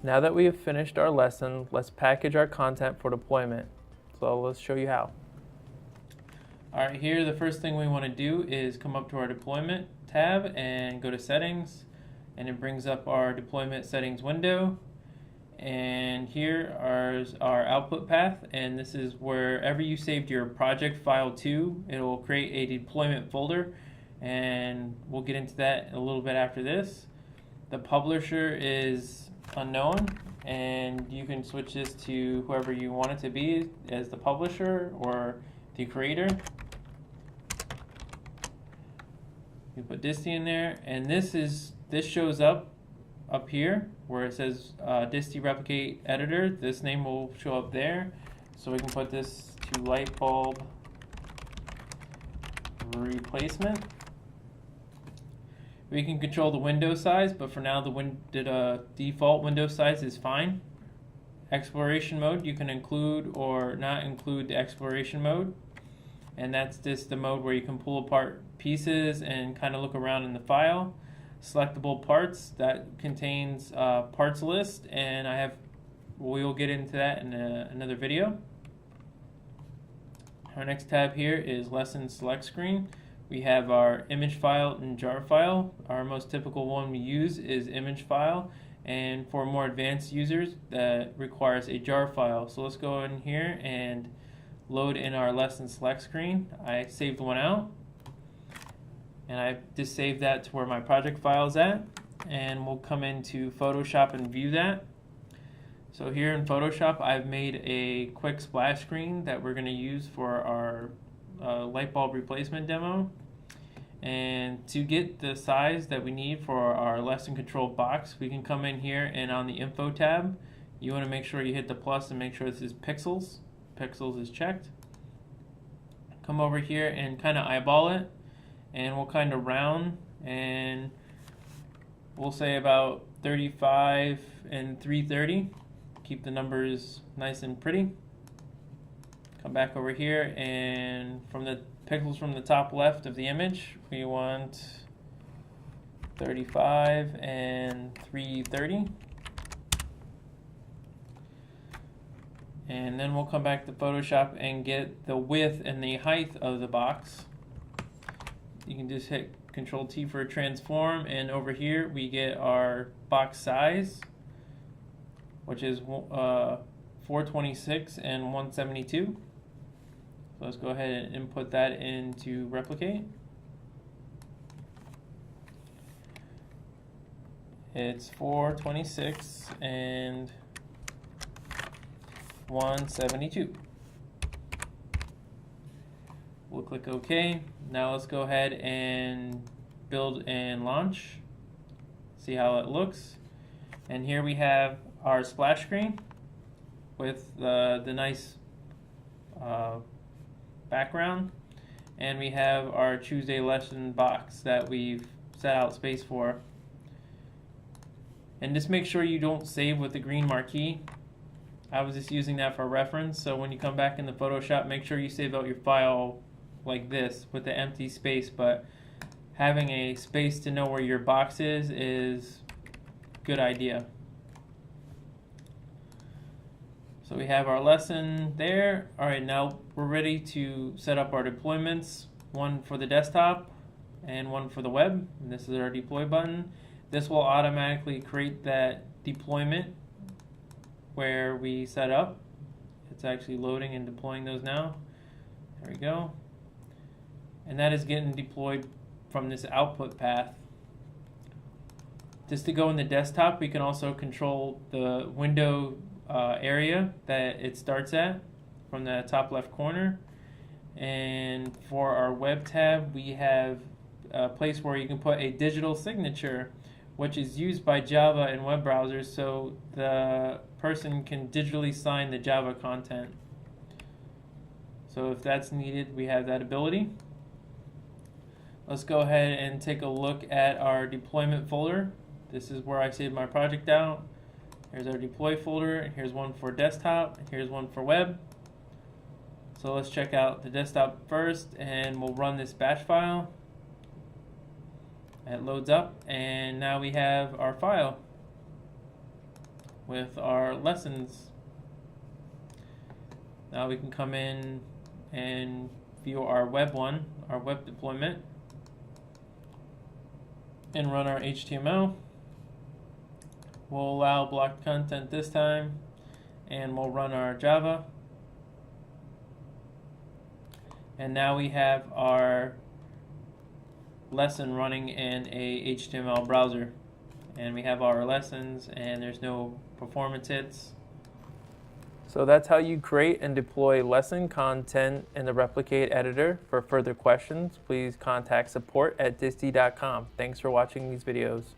Now that we have finished our lesson, let's package our content for deployment. So let's show you how. Alright, here the first thing we want to do is come up to our deployment tab and go to settings, and it brings up our deployment settings window. And here is our output path, and this is wherever you saved your project file to, it will create a deployment folder, and we'll get into that a little bit after this. The publisher is unknown, and you can switch this to whoever you want it to be as the publisher or the creator. You put disty in there, and this shows up here where it says disty Replic8 Editor. This name will show up there, so we can put this to light bulb replacement. We can control the window size, but for now the default window size is fine. Exploration mode, you can include or not include the exploration mode, and that's just the mode where you can pull apart pieces and kind of look around in the file. Selectable parts, that contains parts list, and we'll get into that in another video. Our next tab here is lesson select screen. We have our image file and jar file. Our most typical one we use is image file, and for more advanced users that requires a jar file. So let's go in here and load in our lesson select screen. I saved one out, and I just saved that to where my project file is at, and we'll come into Photoshop and view that. So here in Photoshop, I've made a quick splash screen that we're going to use for our light bulb replacement demo. And to get the size that we need for our lesson control box, we can come in here, and on the info tab, you want to make sure you hit the plus and make sure this is pixels. Pixels is checked. Come over here and kind of eyeball it, and we'll kind of round, and we'll say about 35 and 330. Keep the numbers nice and pretty. Come back over here, and from the pixels from the top left of the image, we want 35 and 330. And then we'll come back to Photoshop and get the width and the height of the box. You can just hit Control T for transform, and over here we get our box size, which is 426 and 172. So let's go ahead and input that into Replic8. It's 426 and 172. We'll click OK. Now let's go ahead and build and launch. See how it looks. And here we have our splash screen with the nice background, and we have our Tuesday lesson box that we've set out space for. And just make sure you don't save with the green marquee. I was just using that for reference, so when you come back into Photoshop, make sure you save out your file like this with the empty space, but having a space to know where your box is a good idea. So we have our lesson there. Alright, now we're ready to set up our deployments, one for the desktop and one for the web. And this is our deploy button. This will automatically create that deployment where we set up. It's actually loading and deploying those now. There we go. And that is getting deployed from this output path. Just to go in the desktop, we can also control the window area that it starts at from the top left corner. And for our web tab, we have a place where you can put a digital signature, which is used by Java and web browsers, so the person can digitally sign the Java content. So if that's needed, we have that ability. Let's go ahead and take a look at our deployment folder. This is where I saved my project out. Here's our deploy folder. Here's one for desktop. Here's one for web. So let's check out the desktop first, and we'll run this batch file. It loads up, and now we have our file, with our lessons. Now we can come in and view our web deployment, and run our HTML. We'll allow blocked content this time, and we'll run our Java. And now we have our lesson running in a HTML browser. And we have our lessons, and there's no performance hits. So that's how you create and deploy lesson content in the Replic8 Editor. For further questions, please contact support@disty.com. Thanks for watching these videos.